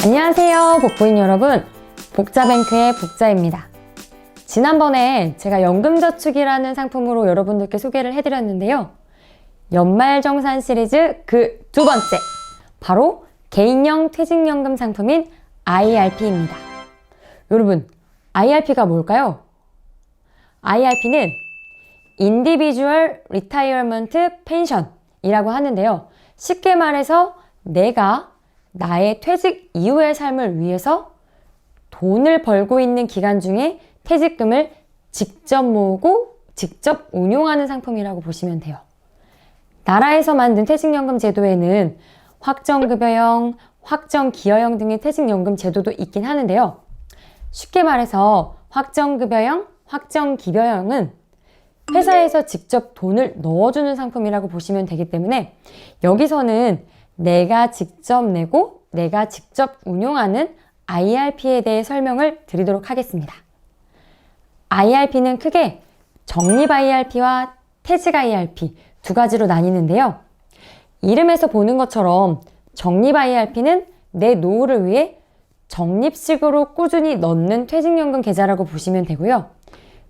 안녕하세요, 복부인 여러분. 복자뱅크의 복자입니다. 지난번에 제가 연금저축이라는 상품으로 여러분들께 소개를 해드렸는데요. 연말정산 시리즈 그 두 번째, 바로 개인형 퇴직연금 상품인 IRP입니다. 여러분, IRP가 뭘까요? IRP는 Individual Retirement Pension이라고 하는데요. 쉽게 말해서 내가 나의 퇴직 이후의 삶을 위해서 돈을 벌고 있는 기간 중에 퇴직금을 직접 모으고 직접 운용하는 상품이라고 보시면 돼요. 나라에서 만든 퇴직연금 제도에는 확정급여형, 확정기여형 등의 퇴직연금 제도도 있긴 하는데요. 쉽게 말해서 확정급여형, 확정기여형은 회사에서 직접 돈을 넣어주는 상품이라고 보시면 되기 때문에 여기서는 내가 직접 내고 내가 직접 운용하는 IRP에 대해 설명을 드리도록 하겠습니다. IRP는 크게 적립 IRP와 퇴직 IRP 두 가지로 나뉘는데요. 이름에서 보는 것처럼 적립 IRP는 내 노후를 위해 적립식으로 꾸준히 넣는 퇴직연금 계좌라고 보시면 되고요.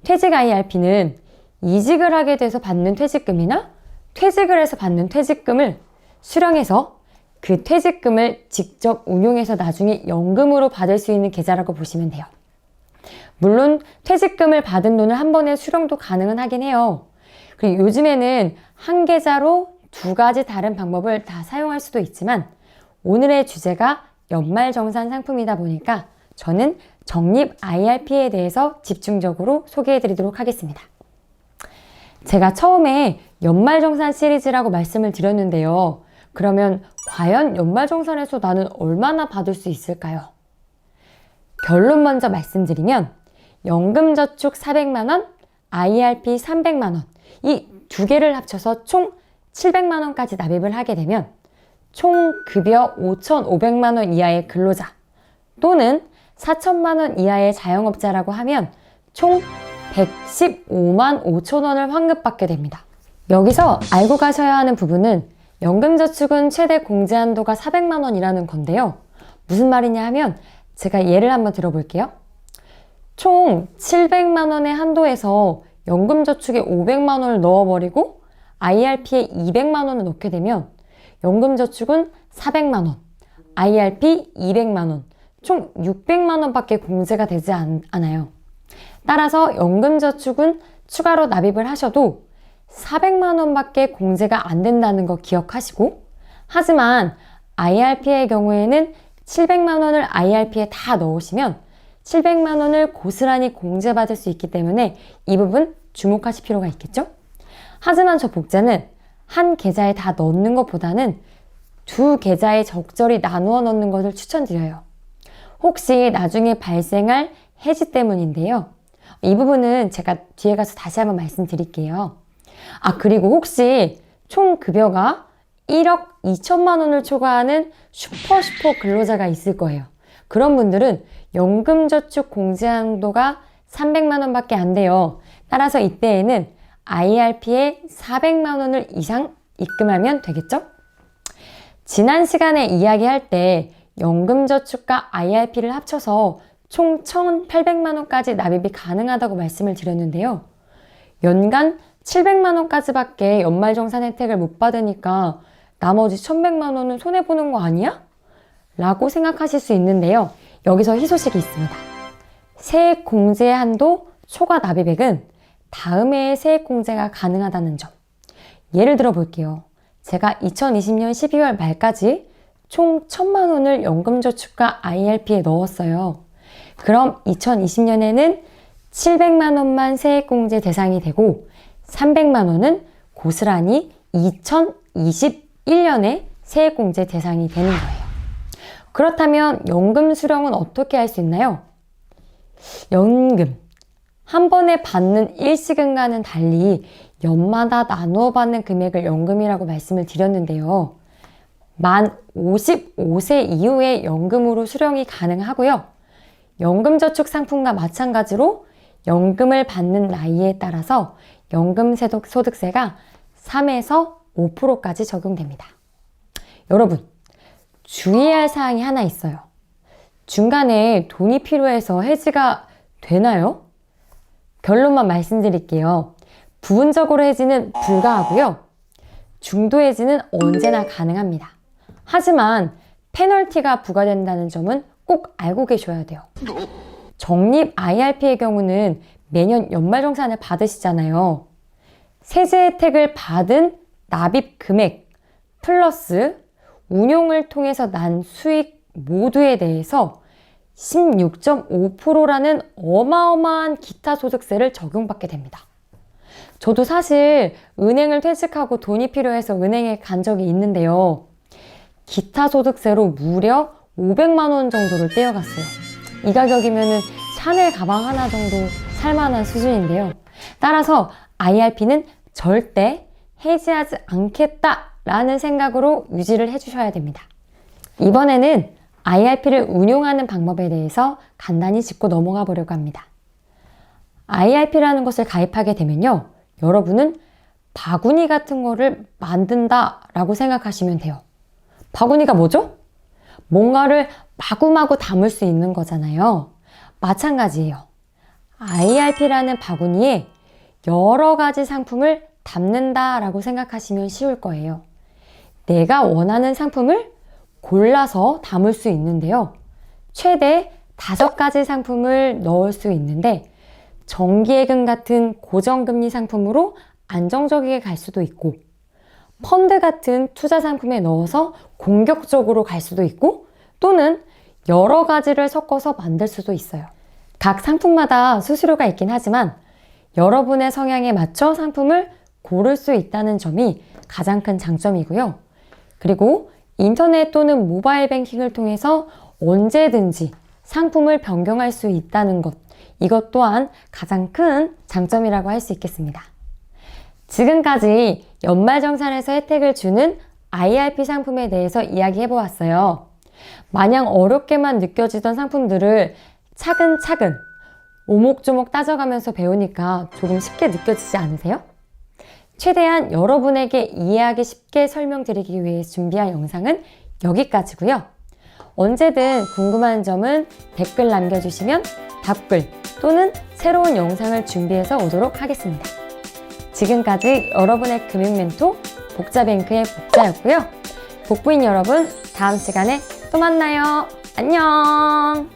퇴직 IRP는 이직을 하게 돼서 받는 퇴직금이나 퇴직을 해서 받는 퇴직금을 수령해서 그 퇴직금을 직접 운용해서 나중에 연금으로 받을 수 있는 계좌라고 보시면 돼요. 물론 퇴직금을 받은 돈을 한 번에 수령도 가능은 하긴 해요. 그리고 요즘에는 한 계좌로 두 가지 다른 방법을 다 사용할 수도 있지만 오늘의 주제가 연말정산 상품이다 보니까 저는 적립 IRP에 대해서 집중적으로 소개해 드리도록 하겠습니다. 제가 처음에 연말정산 시리즈라고 말씀을 드렸는데요. 그러면 과연 연말정산에서 나는 얼마나 받을 수 있을까요? 결론 먼저 말씀드리면 연금저축 400만원, IRP 300만원 이 두 개를 합쳐서 총 700만원까지 납입을 하게 되면 총 급여 5,500만원 이하의 근로자 또는 4천만원 이하의 자영업자라고 하면 총 115만 5천원을 환급받게 됩니다. 여기서 알고 가셔야 하는 부분은 연금저축은 최대 공제한도가 400만원이라는 건데요. 무슨 말이냐 하면 제가 예를 한번 들어볼게요. 총 700만원의 한도에서 연금저축에 500만원을 넣어버리고 IRP에 200만원을 넣게 되면 연금저축은 400만원, IRP 200만원, 총 600만원밖에 공제가 되지 않아요. 따라서 연금저축은 추가로 납입을 하셔도 400만원밖에 공제가 안 된다는 거 기억하시고, 하지만 IRP의 경우에는 700만원을 IRP에 다 넣으시면 700만원을 고스란히 공제받을 수 있기 때문에 이 부분 주목하실 필요가 있겠죠? 하지만 저 복자는 한 계좌에 다 넣는 것보다는 두 계좌에 적절히 나누어 넣는 것을 추천드려요. 혹시 나중에 발생할 해지 때문인데요. 이 부분은 제가 뒤에 가서 다시 한번 말씀드릴게요. 그리고 혹시 총 급여가 1억 2천만 원을 초과하는 슈퍼 근로자가 있을 거예요. 그런 분들은 연금저축 공제한도가 300만 원밖에 안 돼요. 따라서 이때에는 IRP에 400만 원을 이상 입금하면 되겠죠? 지난 시간에 이야기할 때 연금저축과 IRP를 합쳐서 총 1,800만 원까지 납입이 가능하다고 말씀을 드렸는데요. 연간 700만 원까지밖에 연말정산 혜택을 못 받으니까 나머지 1,100만 원은 손해보는 거 아니야? 라고 생각하실 수 있는데요. 여기서 희소식이 있습니다. 세액 공제 한도 초과 납입액은 다음 해에 세액 공제가 가능하다는 점. 예를 들어 볼게요. 제가 2020년 12월 말까지 총 1,000만 원을 연금저축과 IRP에 넣었어요. 그럼 2020년에는 700만 원만 세액 공제 대상이 되고 300만 원은 고스란히 2021년에 세액 공제 대상이 되는 거예요. 그렇다면 연금 수령은 어떻게 할 수 있나요? 연금 한 번에 받는 일시금과는 달리 연마다 나누어 받는 금액을 연금이라고 말씀을 드렸는데요. 만 55세 이후에 연금으로 수령이 가능하고요. 연금저축 상품과 마찬가지로 연금을 받는 나이에 따라서 연금소득세가 3에서 5%까지 적용됩니다. 여러분, 주의할 사항이 하나 있어요. 중간에 돈이 필요해서 해지가 되나요? 결론만 말씀드릴게요. 부분적으로 해지는 불가하고요. 중도 해지는 언제나 가능합니다. 하지만 페널티가 부과된다는 점은 꼭 알고 계셔야 돼요. 적립 IRP의 경우는 매년 연말정산을 받으시잖아요. 세제 혜택을 받은 납입 금액 플러스 운용을 통해서 난 수익 모두에 대해서 16.5%라는 어마어마한 기타 소득세를 적용받게 됩니다. 저도 사실 은행을 퇴직하고 돈이 필요해서 은행에 간 적이 있는데요. 기타 소득세로 무려 500만 원 정도를 떼어갔어요. 이 가격이면 샤넬 가방 하나 정도 살만한 수준인데요. 따라서 IRP는 절대 해지하지 않겠다라는 생각으로 유지를 해주셔야 됩니다. 이번에는 IRP를 운용하는 방법에 대해서 간단히 짚고 넘어가 보려고 합니다. IRP라는 것을 가입하게 되면요. 여러분은 바구니 같은 거를 만든다라고 생각하시면 돼요. 바구니가 뭐죠? 뭔가를 마구마구 담을 수 있는 거잖아요. 마찬가지예요. IRP라는 바구니에 여러 가지 상품을 담는다라고 생각하시면 쉬울 거예요. 내가 원하는 상품을 골라서 담을 수 있는데요. 최대 5가지 상품을 넣을 수 있는데 정기예금 같은 고정금리 상품으로 안정적이게 갈 수도 있고 펀드 같은 투자 상품에 넣어서 공격적으로 갈 수도 있고 또는 여러 가지를 섞어서 만들 수도 있어요. 각 상품마다 수수료가 있긴 하지만 여러분의 성향에 맞춰 상품을 고를 수 있다는 점이 가장 큰 장점이고요. 그리고 인터넷 또는 모바일 뱅킹을 통해서 언제든지 상품을 변경할 수 있다는 것, 이것 또한 가장 큰 장점이라고 할 수 있겠습니다. 지금까지 연말정산에서 혜택을 주는 IRP 상품에 대해서 이야기해 보았어요. 마냥 어렵게만 느껴지던 상품들을 차근차근 오목조목 따져가면서 배우니까 조금 쉽게 느껴지지 않으세요? 최대한 여러분에게 이해하기 쉽게 설명드리기 위해 준비한 영상은 여기까지고요. 언제든 궁금한 점은 댓글 남겨주시면 답글 또는 새로운 영상을 준비해서 오도록 하겠습니다. 지금까지 여러분의 금융 멘토 복자뱅크의 복자였고요. 복부인 여러분, 다음 시간에 또 만나요. 안녕!